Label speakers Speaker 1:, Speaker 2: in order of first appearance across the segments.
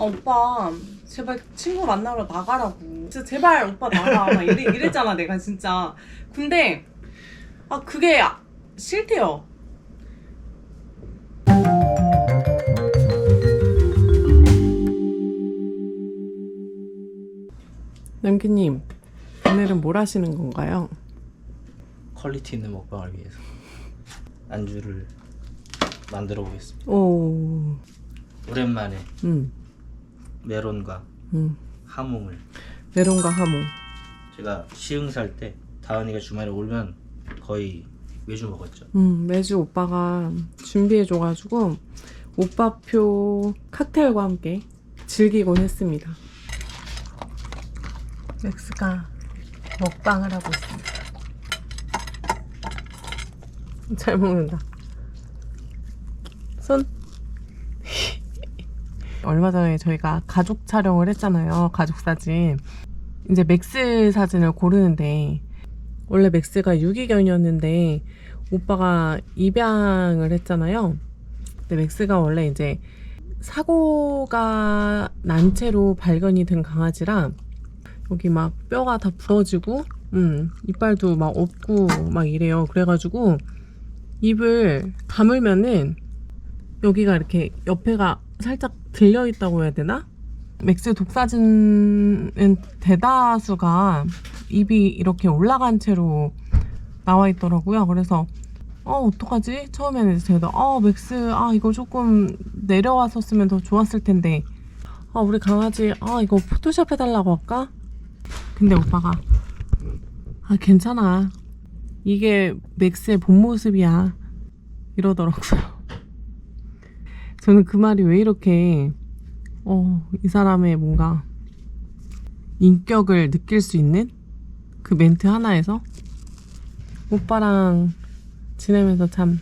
Speaker 1: 오빠 제발 친구 만나러 나가라고. 진짜 제발 오빠 나가. 막 이랬잖아 내가 진짜. 근데 그게 싫대요. 남규님, 오늘은 뭘 하시는 건가요?
Speaker 2: 퀄리티 있는 먹방을 위해서 안주를 만들어 보겠습니다.
Speaker 1: 오.
Speaker 2: 오랜만에 메론과 하몽을.
Speaker 1: 메론과 하몽.
Speaker 2: 제가 시흥 살 때 다은이가 주말에 오면 거의 매주 먹었죠.
Speaker 1: 매주 오빠가 준비해줘가지고 오빠표 칵테일과 함께 즐기곤 했습니다. 맥스가 먹방을 하고 있습니다. 잘 먹는다. 손. 얼마 전에 저희가 가족 촬영을 했잖아요. 가족 사진. 이제 맥스 사진을 고르는데 원래 맥스가 유기견이었는데 오빠가 입양을 했잖아요. 근데 맥스가 원래 이제 사고가 난 채로 발견이 된 강아지라 여기 막 뼈가 다 부러지고 이빨도 막 없고 막 이래요. 그래가지고 입을 다물면은 여기가 이렇게 옆에가 살짝 들려있다고 해야 되나? 맥스 독사진은 대다수가 입이 이렇게 올라간 채로 나와 있더라고요. 그래서 어떡하지? 처음에는 제가 맥스 이거 조금 내려왔었으면 더 좋았을 텐데 우리 강아지 이거 포토샵 해달라고 할까? 근데 오빠가 괜찮아, 이게 맥스의 본 모습이야 이러더라고요. 저는 그 말이 왜 이렇게 이 사람의 뭔가 인격을 느낄 수 있는 그 멘트 하나에서 오빠랑 지내면서 참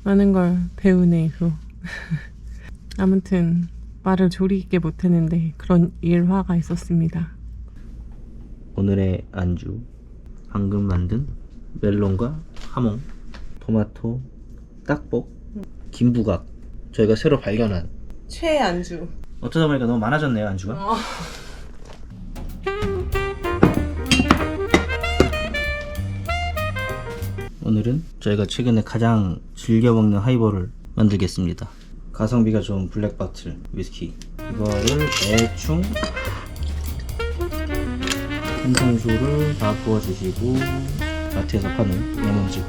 Speaker 1: 많은 걸 배우네요. 아무튼 말을 조리 있게 못했는데 그런 일화가 있었습니다.
Speaker 2: 오늘의 안주, 방금 만든 멜론과 하몽, 토마토, 딱복, 김부각. 저희가 새로 발견한
Speaker 1: 최애 안주.
Speaker 2: 어쩌다 보니까 너무 많아졌네요, 안주가. 오늘은 저희가 최근에 가장 즐겨 먹는 하이볼을 만들겠습니다. 가성비가 좋은 블랙바틀 위스키. 이거를 대충 탄산수를 다 부어주시고 마트에서 파는 레몬즙.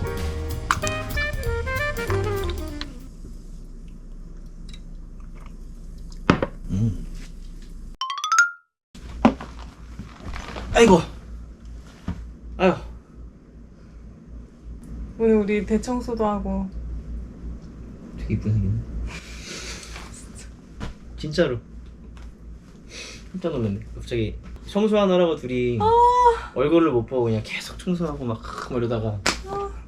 Speaker 2: 아이고. 아유.
Speaker 1: 오늘 우리 대청소도 하고.
Speaker 2: 되게 이쁘게 생겼네. 진짜로. 깜짝 놀랐네. 갑자기 청소하느라고 둘이 얼굴을 못 보고 그냥 계속 청소하고 막 이러다가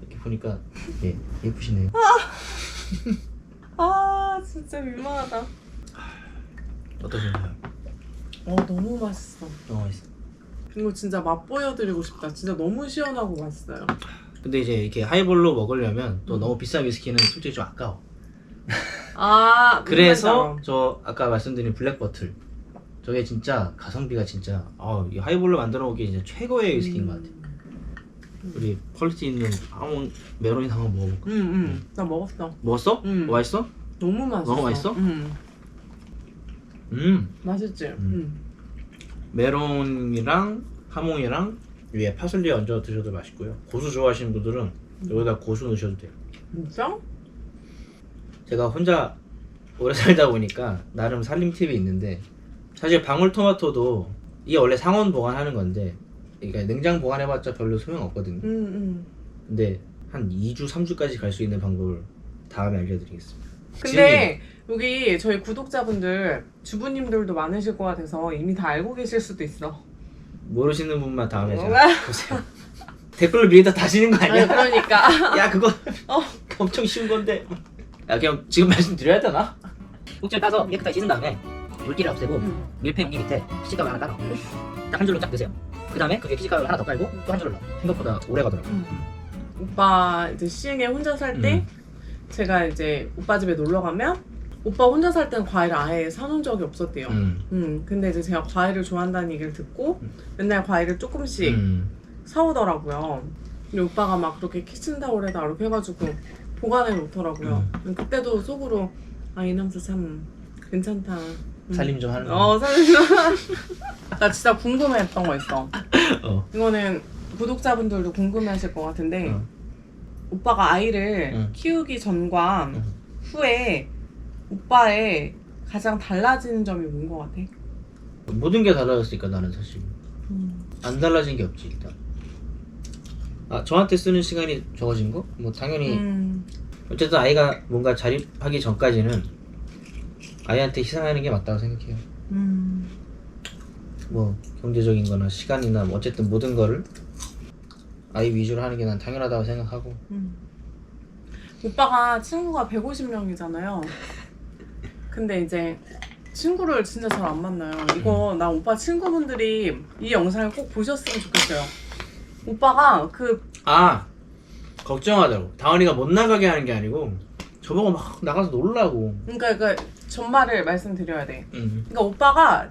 Speaker 2: 이렇게 보니까 예쁘시네요.
Speaker 1: 진짜 민망하다.
Speaker 2: 어떠신가요?
Speaker 1: 너무 맛있어.
Speaker 2: 너무 맛있어.
Speaker 1: 이거 진짜 맛보여드리고 싶다. 진짜 너무 시원하고 맛있어요.
Speaker 2: 근데 이제 이렇게 하이볼로 먹으려면 또 너무 비싼 위스키는 솔직히 좀 아까워. 그래서 저 아까 말씀드린 블랙버틀, 저게 진짜 가성비가 진짜 이 하이볼로 만들어 먹기 진짜 최고의 위스키인 것 같아. 우리 퀄리티 있는 하몽 메론이나 한번 먹어볼까?
Speaker 1: 나 먹었어.
Speaker 2: 먹었어? 맛있어?
Speaker 1: 너무 맛있어.
Speaker 2: 너무 맛있어?
Speaker 1: 맛있지?
Speaker 2: 메론이랑 하몽이랑 위에 파슬리 얹어 드셔도 맛있고요. 고수 좋아하시는 분들은 여기다 고수 넣으셔도 돼요.
Speaker 1: 진짜?
Speaker 2: 제가 혼자 오래 살다 보니까 나름 살림 팁이 있는데, 사실 방울토마토도 이게 원래 상온 보관하는 건데 그러니까 냉장 보관해봤자 별로 소용없거든요. 근데 한 2주, 3주까지 갈 수 있는 방법을 다음에 알려드리겠습니다.
Speaker 1: 근데 여기 저희 구독자분들 주부님들도 많으실 것 같아서 이미 다 알고 계실 수도 있어.
Speaker 2: 모르시는 분만 다음에 제가 보세요. 댓글로 미리 다 다시는 거 아니야?
Speaker 1: 그러니까.
Speaker 2: 야 그거 엄청 쉬운 건데. 야 그냥 지금 말씀드려야 되나?
Speaker 3: 꼭지를 따서 깨끗하게 씻은 다음에 물기를 없애고 밀폐 용기 밑에 키즈가루 하나 따라 딱 한 줄로 쫙 넣으세요. 그 다음에 그 위에 키즈가루 하나 더 깔고 또 한 줄로 넣어. 생각보다 오래 가더라고.
Speaker 1: 오빠 이제 시흥에 혼자 살 때 제가 이제 오빠 집에 놀러 가면 오빠 혼자 살 땐 과일을 아예 사놓은 적이 없었대요. 근데 이제 제가 과일을 좋아한다는 얘기를 듣고 맨날 과일을 조금씩 사오더라고요. 근데 오빠가 막 그렇게 키친타올에다 이렇게 해가지고 보관해 놓더라고요. 그때도 속으로 아, 이 남자 참 괜찮다.
Speaker 2: 살림 좀 하는 거.
Speaker 1: 살림. 나 진짜 궁금했던 거 있어. 이거는 구독자분들도 궁금해하실 것 같은데 오빠가 아이를 키우기 전과 후에 오빠의 가장 달라지는 점이 뭔 것 같아?
Speaker 2: 모든 게 달라졌으니까 나는 사실 안 달라진 게 없지 일단. 아 저한테 쓰는 시간이 적어진 거? 뭐 당연히 어쨌든 아이가 뭔가 자립하기 전까지는 아이한테 희생하는 게 맞다고 생각해요. 뭐 경제적인 거나 시간이나 뭐 어쨌든 모든 거를 아이 위주로 하는 게 난 당연하다고 생각하고.
Speaker 1: 오빠가 친구가 150명이잖아요. 근데 이제 친구를 진짜 잘 안 만나요. 이거 나 오빠 친구분들이 이 영상을 꼭 보셨으면 좋겠어요. 오빠가
Speaker 2: 걱정하더라고. 다원이가 못 나가게 하는 게 아니고 저보고 막 나가서 놀라고.
Speaker 1: 그러니까 전말을 말씀드려야 돼. 그러니까 오빠가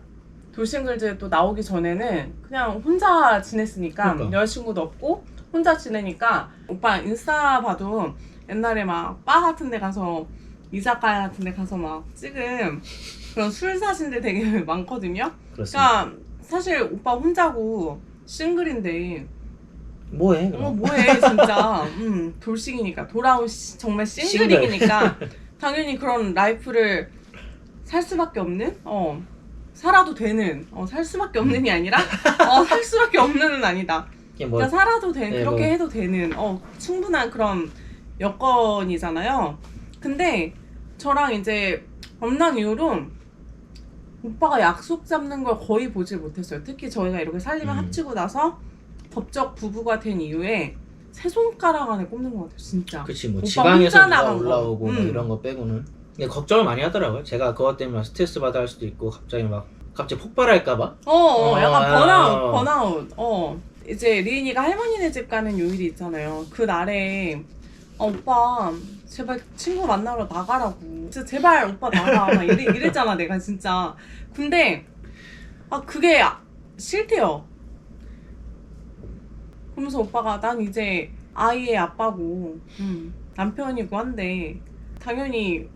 Speaker 1: 돌싱글즈에 또 나오기 전에는 그냥 혼자 지냈으니까
Speaker 2: 그러니까.
Speaker 1: 여자친구도 없고 혼자 지내니까 오빠 인스타 봐도 옛날에 막 바 같은 데 가서 이자카야 같은 데 가서 막 찍은 그런 술 사진들 되게 많거든요.
Speaker 2: 그렇습니다.
Speaker 1: 그러니까 사실 오빠 혼자고 싱글인데
Speaker 2: 뭐해 그럼?
Speaker 1: 뭐해 진짜. 돌싱이니까 돌아온 정말 싱글이니까 당연히 그런 라이프를 살 수밖에 없는 살아도 되는 살 수밖에 없는이 아니라 살 수밖에 없는은 아니다.
Speaker 2: 이게 뭐
Speaker 1: 그러니까 살아도 되는
Speaker 2: 네,
Speaker 1: 그렇게
Speaker 2: 뭐.
Speaker 1: 해도 되는 충분한 그런 여건이잖아요. 근데 저랑 이제 만난 이후로 오빠가 약속 잡는 걸 거의 보질 못했어요. 특히 저희가 이렇게 살림을 합치고 나서 법적 부부가 된 이후에 세 손가락 안에 꼽는 것 같아요. 진짜.
Speaker 2: 그치 뭐
Speaker 1: 오빠
Speaker 2: 지방에서
Speaker 1: 혼자
Speaker 2: 누가
Speaker 1: 나간 거.
Speaker 2: 올라오고 뭐 이런 거 빼고는. 근데 걱정을 많이 하더라고요. 제가 그것 때문에 막 스트레스 받아 할 수도 있고 갑자기 폭발할까봐.
Speaker 1: 약간 번아웃. 이제 리인이가 할머니네 집 가는 요일이 있잖아요. 그 날에 오빠 제발 친구 만나러 나가라고. 진짜 제발 오빠 나가. 막 이랬잖아 내가 진짜. 근데 그게 싫대요. 그러면서 오빠가 난 이제 아이의 아빠고 남편이고 한데 당연히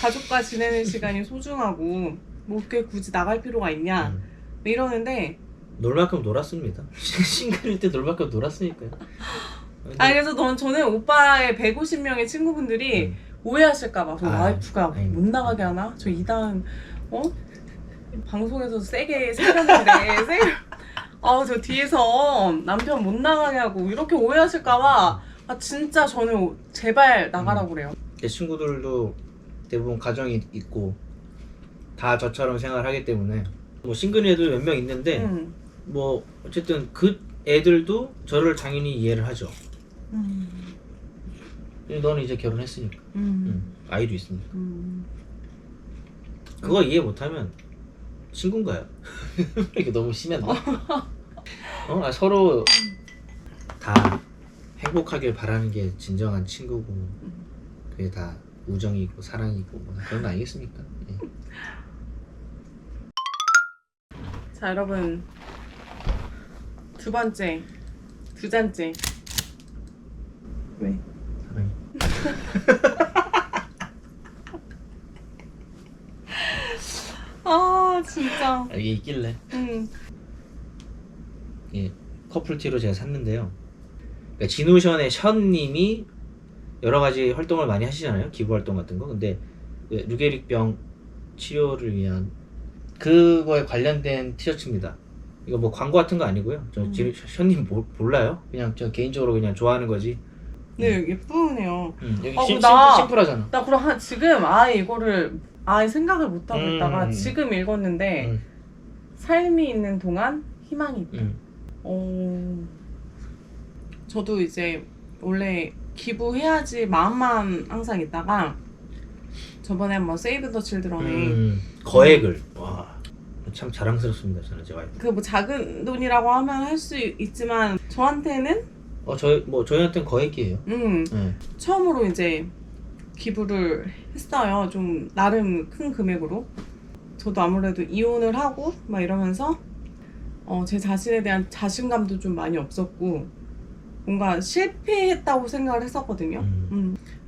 Speaker 1: 가족과 지내는 시간이 소중하고 뭐 그렇게 굳이 나갈 필요가 있냐 이러는데
Speaker 2: 놀 만큼 놀았습니다. 싱글일 때 놀 만큼 놀았으니까요.
Speaker 1: 그래서 저는 오빠의 150명의 친구분들이 오해하실까봐 저 와이프가 못 나가게 하나? 저 이단 방송에서 세게 세렸는데 저 뒤에서 남편 못 나가게 하고 이렇게 오해하실까봐 진짜 저는 제발 나가라고 그래요.
Speaker 2: 제 친구들도 대부분 가정이 있고 다 저처럼 생활하기 때문에 뭐 싱글 애들 몇 명 있는데 뭐 어쨌든 그 애들도 저를 당연히 이해를 하죠. 너는 이제 결혼했으니까 아이도 있으니까 그거 이해 못하면 친구인가요? 이게 너무 심했나? 서로 다 행복하길 바라는 게 진정한 친구고 그게 다 우정이고 사랑이고 뭐 그런 거 아니겠습니까? 예.
Speaker 1: 자 여러분 두 잔째 왜?
Speaker 2: 사랑이.
Speaker 1: 진짜
Speaker 2: 이게 있길래 예, 커플티로 제가 샀는데요. 그러니까 진우션의 션님이 여러 가지 활동을 많이 하시잖아요. 기부 활동 같은 거. 근데 루게릭병 치료를 위한 그거에 관련된 티셔츠입니다. 이거 뭐 광고 같은 거 아니고요. 저 션님 몰라요? 그냥 저 개인적으로 그냥 좋아하는 거지.
Speaker 1: 네 예쁘네요.
Speaker 2: 여기
Speaker 1: 나
Speaker 2: 심플하잖아.
Speaker 1: 나 그럼 지금 이거를 생각을 못하고 있다가 지금 읽었는데 삶이 있는 동안 희망이 있다. 저도 이제 원래 기부해야지 마음만 항상 있다가 저번에 한번 세이브 더 칠드런에
Speaker 2: 거액을 와 참 자랑스럽습니다. 저는 제 와이프.
Speaker 1: 그 뭐 작은 돈이라고 하면 할 수 있지만 저한테는
Speaker 2: 저희한테는 거액이에요. 네.
Speaker 1: 처음으로 이제 기부를 했어요. 좀 나름 큰 금액으로. 저도 아무래도 이혼을 하고 막 이러면서 제 자신에 대한 자신감도 좀 많이 없었고 뭔가 실패했다고 생각을 했었거든요.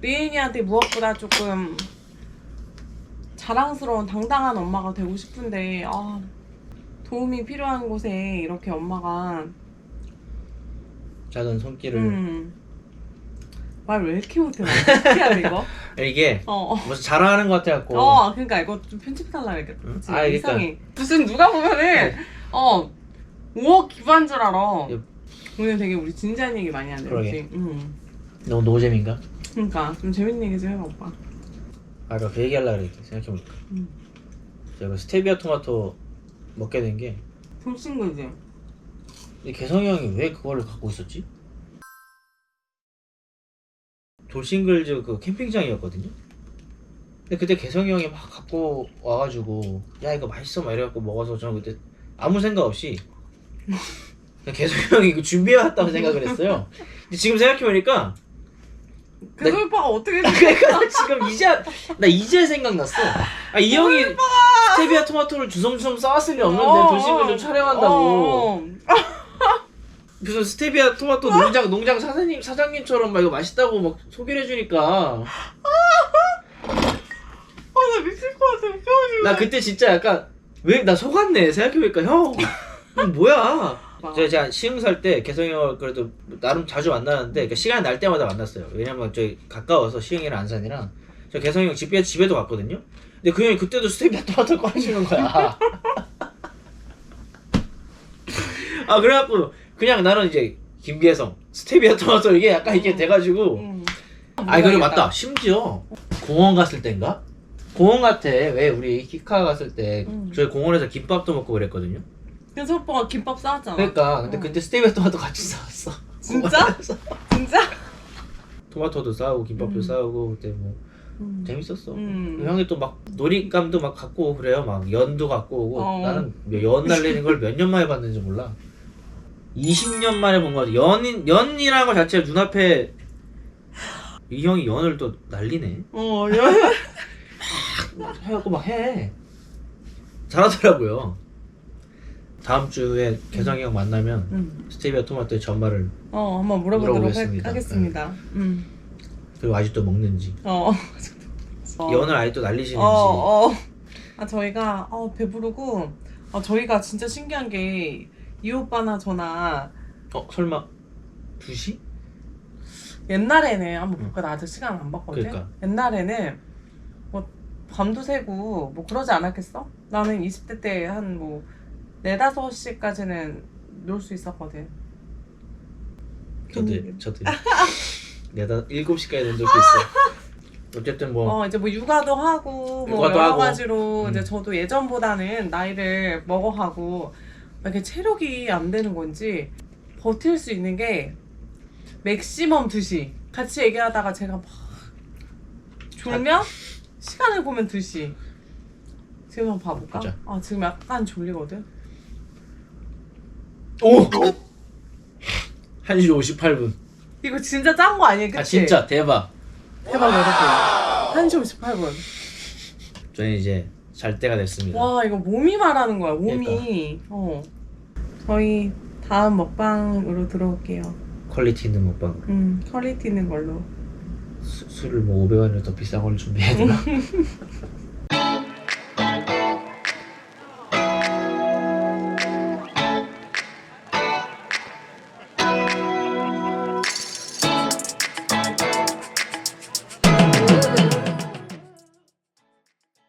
Speaker 1: 리인이한테 무엇보다 조금 자랑스러운 당당한 엄마가 되고 싶은데 도움이 필요한 곳에 이렇게 엄마가
Speaker 2: 작은 손길을
Speaker 1: 말 왜 이렇게 못해? 어떻게 해야 돼 이거?
Speaker 2: 이게 무슨 자랑하는 것 같아갖고
Speaker 1: 그러니까 이거 좀 편집해달라 이랬겠다.
Speaker 2: 그러니까.
Speaker 1: 이상해. 무슨 누가 보면은 5억 기부한 줄 알아. 오늘 되게 우리 진지한 얘기 많이 하네.
Speaker 2: 그러게.
Speaker 1: 그치?
Speaker 2: 너무 노잼인가?
Speaker 1: 그러니까 좀 재밌는 얘기 좀 해봐 오빠.
Speaker 2: 아까 그 얘기하려고 그랬지 생각해보니까 제가 스테비아 토마토 먹게 된 게
Speaker 1: 돌싱글즈.
Speaker 2: 개성이 형이 왜 그거를 갖고 있었지? 돌싱글즈 그 캠핑장이었거든요. 근데 그때 개성이 형이 막 갖고 와가지고 야 이거 맛있어 막 이래갖고 먹어서 저는 그때 아무 생각 없이 그냥 개성이 형이 이거 준비해왔다고 생각을 했어요. 근데 지금 생각해보니까
Speaker 1: 그 오빠가 어떻게
Speaker 2: 그러니까 지금 이제 생각났어. 이 형이 스테비아 토마토를 주섬주섬 싸왔을 리 없는데 돌싱글즈 촬영한다고. 무슨 스테비아 토마토 농장 사장님처럼 막 이거 맛있다고 막 소개를 해주니까
Speaker 1: 나 미칠 것 같아. 웃겨가지고.
Speaker 2: 나 그때 진짜 약간 왜 나 속았네 생각해보니까 형 뭐야. 제가 시흥 살 때 개성이 형을 그래도 나름 자주 만나는데 그러니까 시간 날 때마다 만났어요. 왜냐면 저희 가까워서 시흥이랑 안산이랑 저 개성이 형 집에도 갔거든요. 근데 그 형이 그때도 스테비아 토마토를 꺼내주는 거야. 그래갖고 그냥 나는 이제 김계성 스테비아 토마토 이게 약간 이게 돼가지고 그리고 맞다. 심지어 공원 갔을 땐가? 공원 같아. 왜 우리 키카 갔을 때 저희 공원에서 김밥도 먹고 그랬거든요.
Speaker 1: 그래서 오빠가 김밥 싸왔잖아.
Speaker 2: 그러니까 근데 그때 스테비아 토마토 같이 싸웠어.
Speaker 1: 진짜? 진짜?
Speaker 2: 토마토도 싸우고 김밥도 싸우고 그때 뭐 재밌었어.
Speaker 1: 음.
Speaker 2: 형이 또 막 놀잇감도 막 갖고 오고 그래요. 막 연도 갖고 오고 나는 연 날리는 걸 몇 년 만에 봤는지 몰라. 20년 만에 본 거 같아. 연이라는 거 자체가 눈앞에 이 형이 연을 또 날리네.
Speaker 1: 연.
Speaker 2: 해갖고 막 해. 잘하더라고요. 다음 주에 개성이 형 만나면 스테비아 토마토의 전말을
Speaker 1: 한번 물어보도록
Speaker 2: 물어보겠습니다.
Speaker 1: 하겠습니다.
Speaker 2: 그리고 아직도 먹는지 연을 아직도 날리시는지
Speaker 1: 저희가 배부르고 저희가 진짜 신기한 게 이 오빠나 저나
Speaker 2: 설마 2시?
Speaker 1: 옛날에는 한번 볼까 나 아직 시간 안 봤거든.
Speaker 2: 그러니까.
Speaker 1: 옛날에는 뭐 밤도 새고 뭐 그러지 않았겠어? 나는 20대 때 한 뭐 4, 5시까지는 놀 수 있었거든.
Speaker 2: 저도 7시까지 놀고 있어. 어쨌든 뭐
Speaker 1: 이제 뭐 육아도 하고 뭐
Speaker 2: 육아도
Speaker 1: 여러
Speaker 2: 하고.
Speaker 1: 가지로 이제 저도 예전보다는 나이를 먹어가고 막 이렇게 체력이 안 되는 건지 버틸 수 있는 게 맥시멈 2시. 같이 얘기하다가 제가 막 졸면 시간을 보면 2시. 지금 한번 봐볼까?
Speaker 2: 보자.
Speaker 1: 지금 약간 졸리거든.
Speaker 2: 오! 1시 58분.
Speaker 1: 이거 진짜 짠 거 아니에요? 그치?
Speaker 2: 진짜 대박.
Speaker 1: 대박 여러분. 1시 58분.
Speaker 2: 저희 이제 잘 때가 됐습니다.
Speaker 1: 와 이거 몸이 말하는 거야. 몸이. 저희 다음 먹방으로 들어올게요.
Speaker 2: 퀄리티 있는 먹방.
Speaker 1: 퀄리티 있는 걸로.
Speaker 2: 술을 뭐 500원이라 더 비싼 걸 준비해야 되나?